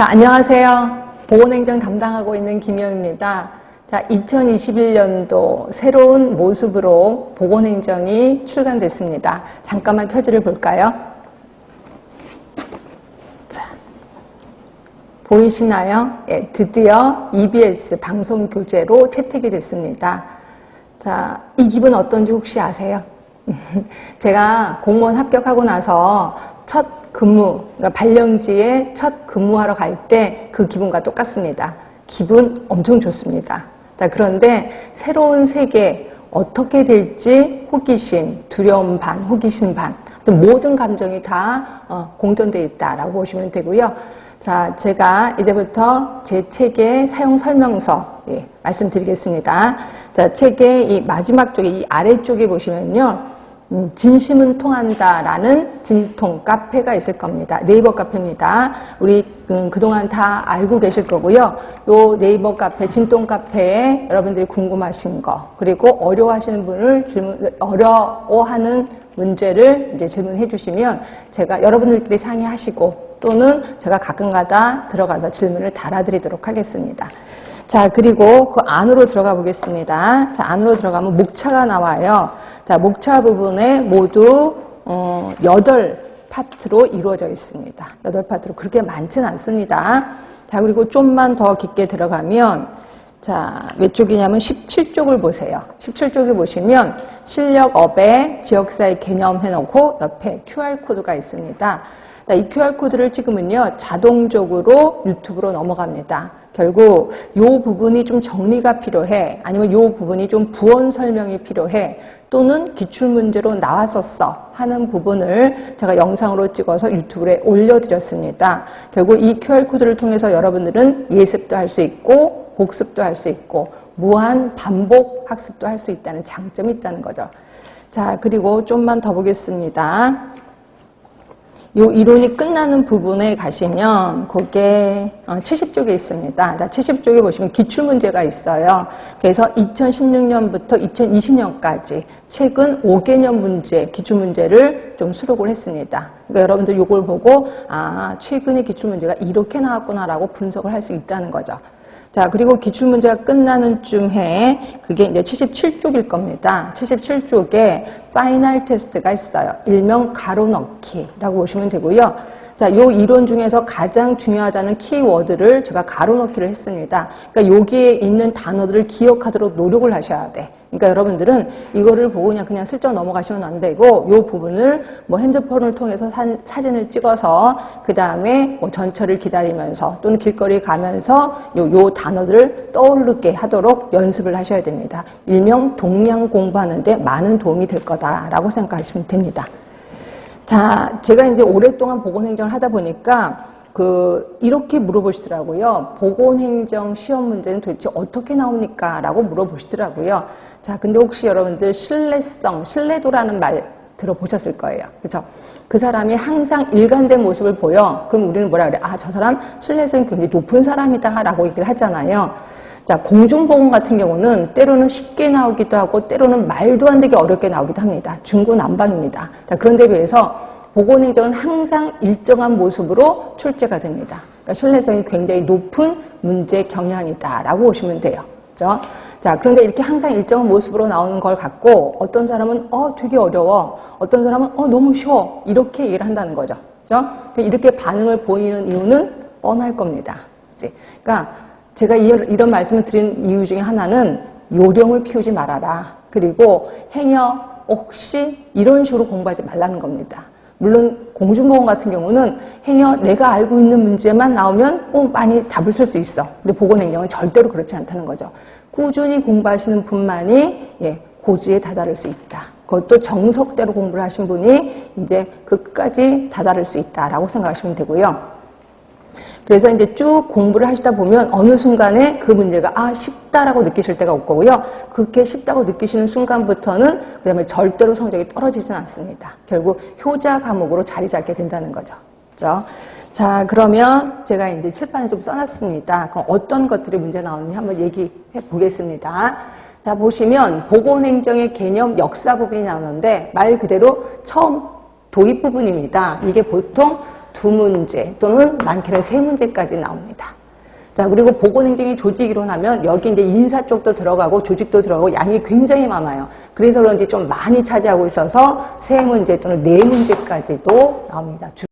자, 안녕하세요. 보건행정 담당하고 있는 김영입니다. 자, 2021년도 새로운 모습으로 보건행정이 출간됐습니다. 잠깐만 표지를 볼까요? 자, 보이시나요? 예, 드디어 EBS 방송 교재로 채택이 됐습니다. 자, 이 기분 어떤지 혹시 아세요? 제가 공무원 합격하고 나서 첫 근무, 그러니까 발령지에 첫 근무하러 갈 때 그 기분과 똑같습니다. 기분 엄청 좋습니다. 자, 그런데 새로운 세계 어떻게 될지 호기심, 두려움 반, 호기심 반, 모든 감정이 다 공존되어 있다라고 보시면 되고요. 자, 제가 이제부터 제 책의 사용 설명서 말씀드리겠습니다. 자, 책의 이 마지막 쪽에, 이 아래쪽에 보시면요. 진심은 통한다라는 진통 카페가 있을 겁니다. 네이버 카페입니다. 우리 그동안 다 알고 계실 거고요. 요 네이버 카페, 진통 카페에 여러분들이 궁금하신 거, 그리고 어려워하시는 분을 어려워하는 문제를 이제 질문해 주시면 제가 여러분들끼리 상의하시고 또는 제가 가끔가다 들어가서 질문을 달아드리도록 하겠습니다. 자, 그리고 그 안으로 들어가 보겠습니다. 자, 안으로 들어가면 목차가 나와요. 자, 목차 부분에 모두 8파트로 이루어져 있습니다. 8파트로 그렇게 많지는 않습니다. 자, 그리고 좀만 더 깊게 들어가면 자, 몇 쪽이냐면 17쪽을 보세요. 17쪽에 보시면 실력업에 지역사회 개념 해놓고 옆에 QR코드가 있습니다. 자, 이 QR코드를 찍으면요, 자동적으로 유튜브로 넘어갑니다. 결국 이 부분이 좀 정리가 필요해, 아니면 이 부분이 좀 부원 설명이 필요해, 또는 기출문제로 나왔었어 하는 부분을 제가 영상으로 찍어서 유튜브에 올려드렸습니다. 결국 이 QR코드를 통해서 여러분들은 예습도 할 수 있고 복습도 할 수 있고 무한 반복 학습도 할 수 있다는 장점이 있다는 거죠. 자, 그리고 좀만 더 보겠습니다. 요 이론이 끝나는 부분에 가시면 그게 70쪽에 있습니다. 자, 70쪽에 보시면 기출문제가 있어요. 그래서 2016년부터 2020년까지 최근 5개년 문제, 기출문제를 좀 수록을 했습니다. 그러니까 여러분들 요걸 보고 아, 최근의 기출문제가 이렇게 나왔구나라고 분석을 할 수 있다는 거죠. 자, 그리고 기출문제가 끝나는 쯤에 그게 이제 77쪽일 겁니다. 77쪽에 파이널 테스트가 있어요. 일명 가로넣기라고 보시면 되고요. 자, 요 이론 중에서 가장 중요하다는 키워드를 제가 가로넣기를 했습니다. 그러니까 여기에 있는 단어들을 기억하도록 노력을 하셔야 돼. 그러니까 여러분들은 이거를 보고 그냥 슬쩍 넘어가시면 안 되고 요 부분을 뭐 핸드폰을 통해서 사진을 찍어서 그 다음에 뭐 전철을 기다리면서 또는 길거리 가면서 요 단어들을 떠오르게 하도록 연습을 하셔야 됩니다. 일명 동량 공부하는데 많은 도움이 될 거다라고 생각하시면 됩니다. 자, 제가 이제 오랫동안 보건행정을 하다 보니까 이렇게 물어보시더라고요. 보건행정 시험 문제는 도대체 어떻게 나옵니까? 라고 물어보시더라고요. 자, 근데 혹시 여러분들 신뢰도라는 말 들어보셨을 거예요. 그죠? 그 사람이 항상 일관된 모습을 보여. 그럼 우리는 뭐라 그래? 아, 저 사람 신뢰성이 굉장히 높은 사람이다. 라고 얘기를 하잖아요. 자, 공중보건 같은 경우는 때로는 쉽게 나오기도 하고 때로는 말도 안 되게 어렵게 나오기도 합니다. 중구난방입니다. 자, 그런데 비해서 보건행정은 항상 일정한 모습으로 출제가 됩니다. 그러니까 신뢰성이 굉장히 높은 문제 경향이다라고 보시면 돼요. 그렇죠? 자, 그런데 이렇게 항상 일정한 모습으로 나오는 걸 갖고 어떤 사람은 되게 어려워, 어떤 사람은 너무 쉬워 이렇게 얘기를 한다는 거죠. 그렇죠? 이렇게 반응을 보이는 이유는 뻔할 겁니다. 그치? 그러니까 제가 이런 말씀을 드린 이유 중에 하나는 요령을 피우지 말아라. 그리고 행여 혹시 이런 식으로 공부하지 말라는 겁니다. 물론 공중보건 같은 경우는 행여 내가 알고 있는 문제만 나오면 많이 답을 쓸 수 있어. 근데 보건행정은 절대로 그렇지 않다는 거죠. 꾸준히 공부하시는 분만이 고지에 다다를 수 있다. 그것도 정석대로 공부를 하신 분이 이제 그 끝까지 다다를 수 있다라고 생각하시면 되고요. 그래서 이제 쭉 공부를 하시다 보면 어느 순간에 그 문제가 쉽다라고 느끼실 때가 올 거고요. 그렇게 쉽다고 느끼시는 순간부터는 그다음에 절대로 성적이 떨어지진 않습니다. 결국 효자 과목으로 자리 잡게 된다는 거죠. 그렇죠? 자, 그러면 제가 이제 칠판에 좀 써놨습니다. 그럼 어떤 것들이 문제 나오는지 한번 얘기해 보겠습니다. 자, 보시면 보건행정의 개념 역사 부분이 나오는데 말 그대로 처음 도입 부분입니다. 이게 보통 2문제 또는 많게는 3문제까지 나옵니다. 자, 그리고 보건행정의 조직이론 하면 여기 이제 인사 쪽도 들어가고 조직도 들어가고 양이 굉장히 많아요. 그래서 그런지 좀 많이 차지하고 있어서 3문제 또는 4문제까지도 나옵니다.